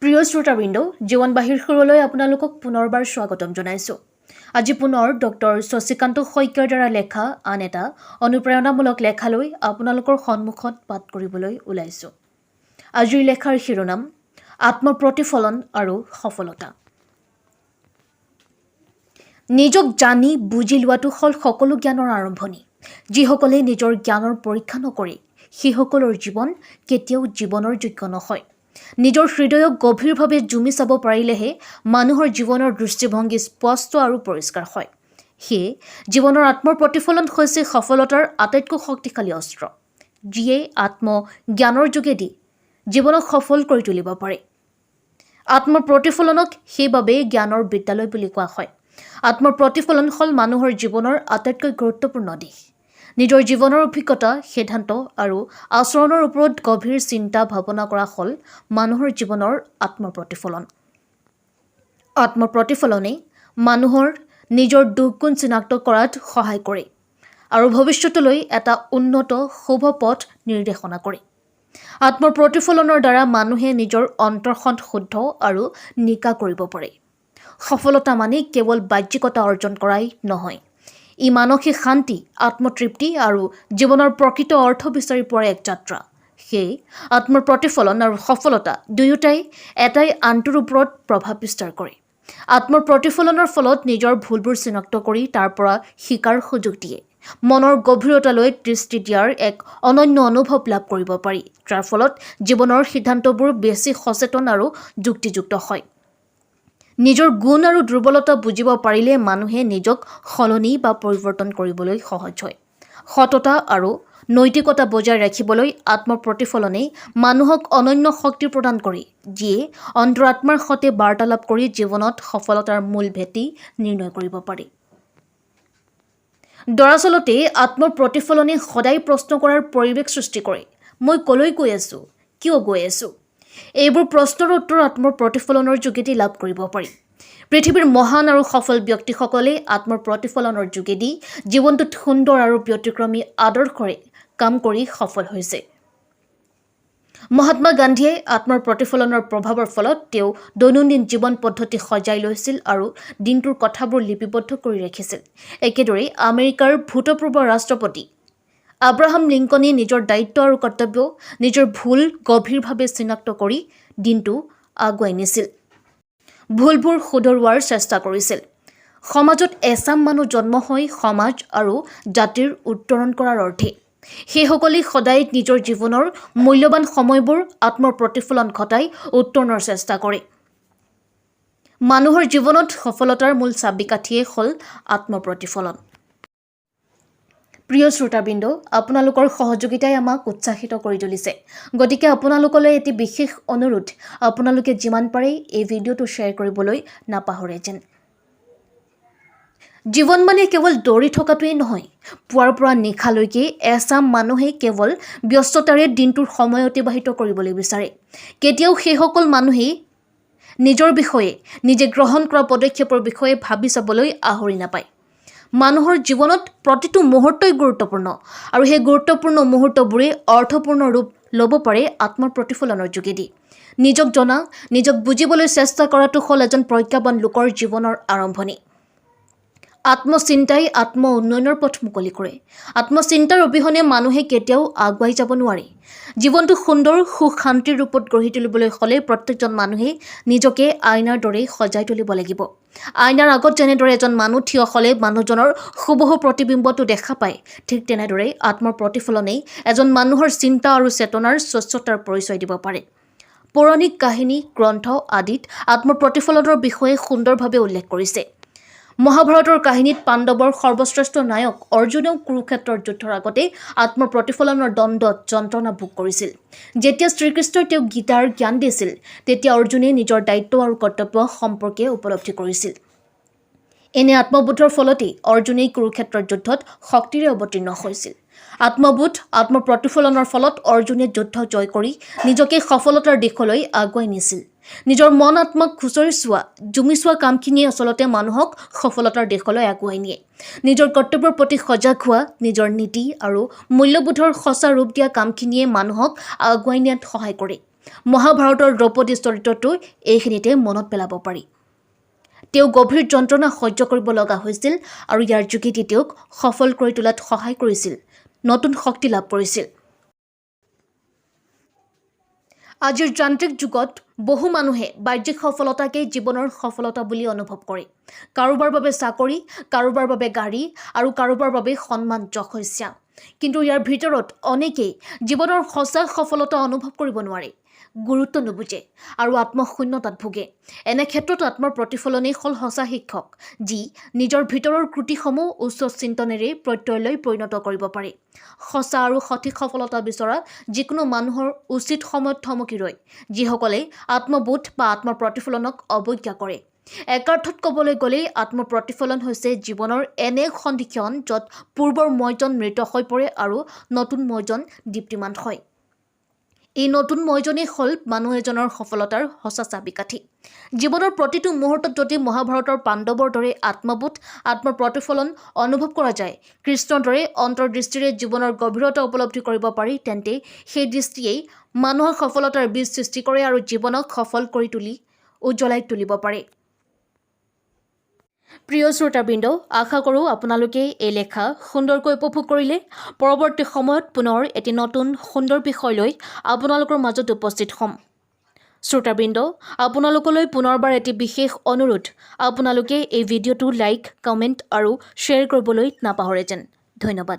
প্ৰিয় শ্ৰোতাবৃন্দ, জীৱনবাহীৰ সুৰলৈ আপোনালোকক পুনৰবাৰ স্বাগতম জনাইছোঁ। আজি পুনৰ ডক্টৰ শশীকান্ত শইকীয়াৰ দ্বাৰা লেখা আন এটা অনুপ্ৰেৰণামূলক লেখালৈ আপোনালোকৰ সন্মুখত পাঠ কৰিবলৈ ওলাইছোঁ। আজিৰ লেখাৰ শিৰোনাম আত্মপ্ৰতিফলন আৰু সফলতা। নিজক জানি বুজি লোৱাটো হ'ল সকলো জ্ঞানৰ আৰম্ভণি। যিসকলে নিজৰ জ্ঞানৰ পৰীক্ষা নকৰে সেইসকলৰ জীৱন কেতিয়াও জীৱনৰ যোগ্য নহয়। নিজৰ হৃদয়ক গভীৰভাৱে জুমি চাব পাৰিলেহে মানুহৰ জীৱনৰ দৃষ্টিভংগী স্পষ্ট আৰু পৰিষ্কাৰ হয়। সেয়ে জীৱনৰ আত্মপ্ৰতিফলন হৈছে সফলতাৰ আটাইতকৈ শক্তিশালী অস্ত্ৰ, যিয়ে আত্মজ্ঞানৰ যোগেদি জীৱনক সফল কৰি তুলিব পাৰে। আত্মপ্ৰতিফলনক সেইবাবে জ্ঞানৰ বিদ্যালয় বুলি কোৱা হয়। আত্মপ্ৰতিফলন হ'ল মানুহৰ জীৱনৰ আটাইতকৈ গুৰুত্বপূৰ্ণ দিশ। নিজৰ জীৱনৰ অভিজ্ঞতা, সিদ্ধান্ত আৰু আচৰণৰ ওপৰত গভীৰ চিন্তা ভাৱনা কৰা হ'ল মানুহৰ জীৱনৰ আত্মপ্ৰতিফলন। আত্মপ্ৰতিফলনে মানুহৰ নিজৰ দুখ-গুণ চিনাক্ত কৰাত সহায় কৰে আৰু ভৱিষ্যতলৈ এটা উন্নত শুভ পথ নিৰ্দেশনা কৰে। আত্মপ্ৰতিফলনৰ দ্বাৰা মানুহে নিজৰ অন্তৰখন শুদ্ধ আৰু নিকা কৰিব পাৰে। সফলতা মানে কেৱল বাহ্যিকতা অৰ্জন কৰাই নহয়, ই মানসিক শান্তি, আত্মতৃপ্তি আৰু জীৱনৰ প্ৰকৃত অৰ্থ বিচাৰি পোৱাৰ এক যাত্ৰা। সেয়ে আত্মপ্ৰতিফলন আৰু সফলতা দুয়োটাই এটাই আনটোৰ ওপৰত প্ৰভাৱ বিস্তাৰ কৰে। আত্মপ্ৰতিফলনৰ ফলত নিজৰ ভুলবোৰ চিনাক্ত কৰি তাৰ পৰা শিকাৰ সুযোগ দিয়ে। মনৰ গভীৰতালৈ দৃষ্টি দিয়াৰ এক অনন্য অনুভৱ লাভ কৰিব পাৰি, যাৰ ফলত জীৱনৰ সিদ্ধান্তবোৰ বেছি সচেতন আৰু যুক্তিযুক্ত হয়। নিজৰ গুণ আৰু দুৰ্বলতা বুজিব পাৰিলে মানুহে নিজক সলনি বা পৰিৱৰ্তন কৰিবলৈ সহজ হয়। সততা আৰু নৈতিকতা বজাই ৰাখিবলৈ আত্মপ্ৰতিফলনে মানুহক অনন্য শক্তি প্ৰদান কৰে, যিয়ে অন্তৰাত্মাৰ সৈতে বাৰ্তালাপ কৰি জীৱনত সফলতাৰ মূল ভেটি নিৰ্ণয় কৰিব পাৰে। দৰাচলতে আত্মপ্ৰতিফলনে সদায় প্ৰশ্ন কৰাৰ পৰিৱেশ সৃষ্টি কৰে। মই কলৈ গৈ আছোঁ? কিয় গৈ আছোঁ? এইবোৰ প্ৰশ্নৰ উত্তৰ আত্মপ্ৰতিফলনৰ যোগেদি লাভ কৰিব পাৰি। পৃথিৱীৰ মহান আৰু সফল ব্যক্তিসকলে আত্মপ্ৰতিফলনৰ যোগেদি জীৱনটোত সুন্দৰ আৰু ব্যতিক্ৰমী আদৰ্শৰে কাম কৰি সফল হৈছে। মহাত্মা গান্ধীয়ে আত্মপ্ৰতিফলনৰ প্ৰভাৱৰ ফলত তেওঁ দৈনন্দিন জীৱন পদ্ধতি সজাই লৈছিল আৰু দিনটোৰ কথাবোৰ লিপিবদ্ধ কৰি ৰাখিছিল। একেদৰে আমেৰিকাৰ ভূতপূৰ্ব ৰাষ্ট্ৰপতি আব্ৰাহাম লিংকনে নিজৰ দায়িত্ব আৰু কৰ্তব্য, নিজৰ ভুল গভীৰভাৱে চিনাক্ত কৰি দিনটো আগুৱাই নিছিল। ভুলবোৰ শুধৰোৱাৰ চেষ্টা কৰিছিল। সমাজত এচাম মানুহ জন্ম হৈ সমাজ আৰু জাতিৰ উত্তৰণ কৰাৰ অৰ্থে সেইসকলে সদায় নিজৰ জীৱনৰ মূল্যৱান সময়বোৰ আত্মপ্ৰতিফলন ঘটাই উত্তৰণৰ চেষ্টা কৰে। মানুহৰ জীৱনত সফলতাৰ মূল চাবিকাঠিয়ে হ'ল আত্মপ্ৰতিফলন। প্ৰিয় শ্ৰোতাবৃন্দ, আপোনালোকৰ সহযোগিতাই আমাক উৎসাহিত কৰি তুলিছে। গতিকে আপোনালোকলৈ এটি বিশেষ অনুৰোধ, আপোনালোকে যিমান পাৰে এই ভিডিঅ'টো শ্বেয়াৰ কৰিবলৈ নাপাহৰে যেন। জীৱন মানে কেৱল দৌৰি থকাটোৱেই নহয়। পুৱাৰ পৰা নিশালৈকে এচাম মানুহে কেৱল ব্যস্ততাৰে দিনটোৰ সময় অতিবাহিত কৰিবলৈ বিচাৰে। কেতিয়াও সেইসকল মানুহেই নিজৰ বিষয়ে, নিজে গ্ৰহণ কৰা পদক্ষেপৰ বিষয়ে ভাবি চাবলৈ আহৰি নাপায়। মানুহৰ জীৱনত প্ৰতিটো মুহূৰ্তই গুৰুত্বপূৰ্ণ আৰু সেই গুৰুত্বপূৰ্ণ মুহূৰ্তবোৰে অৰ্থপূৰ্ণ ৰূপ ল'ব পাৰে আত্মপ্ৰতিফলনৰ যোগেদি। নিজক জনা, নিজক বুজিবলৈ চেষ্টা কৰাটো হ'ল এজন প্ৰজ্ঞাৱান লোকৰ জীৱনৰ আৰম্ভণি। আত্মচিন্তাই আত্ম উন্নয়নৰ পথ মুকলি কৰে। আত্মচিন্তাৰ অবিহনে মানুহে কেতিয়াও আগুৱাই যাব নোৱাৰে। জীৱনটো সুন্দৰ, সুখ শান্তিৰ ৰূপত গঢ়ি তুলিবলৈ হ'লে প্ৰত্যেকজন মানুহে নিজকে আইনাৰ দৰে সজাই তুলিব লাগিব। আইনাৰ আগত যেনেদৰে এজন মানুহ থিয় হ'লে মানুহজনৰ হুবহু প্ৰতিবিম্বটো দেখা পায়, ঠিক তেনেদৰে আত্মপ্ৰতিফলনেই এজন মানুহৰ চিন্তা আৰু চেতনাৰ স্বচ্ছতাৰ পৰিচয় দিব পাৰে। পৌৰাণিক কাহিনী, গ্ৰন্থ আদিত আত্মপ্ৰতিফলনৰ বিষয়ে সুন্দৰভাৱে উল্লেখ কৰিছে। মহাভাৰতৰ কাহিনীত পাণ্ডৱৰ সৰ্বশ্ৰেষ্ঠ নায়ক অৰ্জুনেও কুৰুক্ষেত্ৰৰ যুদ্ধৰ আগতে আত্মপ্ৰতিফলনৰ দ্বন্দ্বত যন্ত্ৰণা ভোগ কৰিছিল। যেতিয়া শ্ৰীকৃষ্ণই তেওঁক গীতাৰ জ্ঞান দিছিল, তেতিয়া অৰ্জুনে নিজৰ দায়িত্ব আৰু কৰ্তব্য সম্পৰ্কে উপলব্ধি কৰিছিল। এনে আত্মবোধৰ ফলতেই অৰ্জুনেই কুৰুক্ষেত্ৰৰ যুদ্ধত শক্তিৰে অৱতীৰ্ণ হৈছিল। আত্মবোধ, আত্মপ্ৰতিফলনৰ ফলত অৰ্জুনে যুদ্ধ জয় কৰি নিজকে সফলতাৰ দিশলৈ আগুৱাই নিছিল। নিজৰ মন আত্মাক খুচৰি চোৱা, জুমি চোৱা কামখিনিয়ে আচলতে মানুহক সফলতাৰ দিশলৈ আগুৱাই নিয়ে। নিজৰ কৰ্তব্যৰ প্ৰতি সজাগ হোৱা, নিজৰ নীতি আৰু মূল্যবোধৰ সঁচা ৰূপ দিয়া কামখিনিয়ে মানুহক আগুৱাই নিয়াত সহায় কৰে। মহাভাৰতৰ দ্ৰৌপদী চৰিত্ৰটো এইখিনিতে মনত পেলাব পাৰি। তেওঁ গভীৰ যন্ত্ৰণা সহ্য কৰিব লগা হৈছিল আৰু ইয়াৰ যোগেদি তেওঁক সফল কৰি তোলাত সহায় কৰিছিল, নতুন শক্তি লাভ কৰিছিল। আজিৰ যান্ত্ৰিক যুগত বহু মানুহে বাহ্যিক সফলতাকেই জীৱনৰ সফলতা বুলি অনুভৱ কৰে। কাৰোবাৰ বাবে চাকৰি, কাৰোবাৰ বাবে গাড়ী আৰু কাৰোবাৰ বাবে সন্মান যশস্যা। কিন্তু ইয়াৰ ভিতৰত অনেকেই জীৱনৰ সঁচা সফলতা অনুভৱ কৰিব নোৱাৰে, গুৰুত্ব নুবুজে আৰু আত্মশূন্যতাত ভোগে। এনে ক্ষেত্ৰত আত্মৰ প্ৰতিফলনেই হ'ল সঁচা শিক্ষক, যি নিজৰ ভিতৰৰ ক্ৰুটিসমূহ উচ্চ চিন্তনেৰে প্ৰত্যয়লৈ পৰিণত কৰিব পাৰে। সঁচা আৰু সঠিক সফলতা বিচৰা যিকোনো মানুহৰ উচিত সময়ত থমকি ৰয়, যিসকলে আত্মবোধ বা আত্মৰ প্ৰতিফলনক অৱজ্ঞা কৰে। একাৰ্থত ক'বলৈ গ'লেই আত্মপ্ৰতিফলন হৈছে জীৱনৰ এনে সন্ধিক্ষণ য'ত পূৰ্বৰ মইজন মৃত হৈ পৰে আৰু নতুন মইজন দীপ্তিমান হয়। এই নতুন মইজনেই হ'ল মানুহ এজনৰ সফলতাৰ সঁচা চাবিকাঠি। জীৱনৰ প্ৰতিটো মুহূৰ্তত যদি মহাভাৰতৰ পাণ্ডৱৰ দৰে আত্মবোধ, আত্মৰ প্ৰতিফলন অনুভৱ কৰা যায়, কৃষ্ণৰ দৰে অন্তৰ্দৃষ্টিৰে জীৱনৰ গভীৰতা উপলব্ধি কৰিব পাৰি, তেন্তে সেই দৃষ্টিয়েই মানুহৰ সফলতাৰ বীজ সৃষ্টি কৰে আৰু জীৱনক সফল কৰি উজ্জ্বলাই তুলিব পাৰে। প্ৰিয় শ্ৰোতাবৃন্দ, আশা কৰোঁ আপোনালোকে এই লেখা সুন্দৰকৈ উপভোগ কৰিলে। পৰৱৰ্তী সময়ত পুনৰ এটি নতুন সুন্দৰ বিষয় লৈ আপোনালোকৰ মাজত উপস্থিত হ'ম। শ্ৰোতাবৃন্দ, আপোনালোকলৈ পুনৰবাৰ এটি বিশেষ অনুৰোধ, আপোনালোকে এই ভিডিঅ'টো লাইক, কমেণ্ট আৰু শ্বেয়াৰ কৰিবলৈ নাপাহৰে যেন। ধন্যবাদ।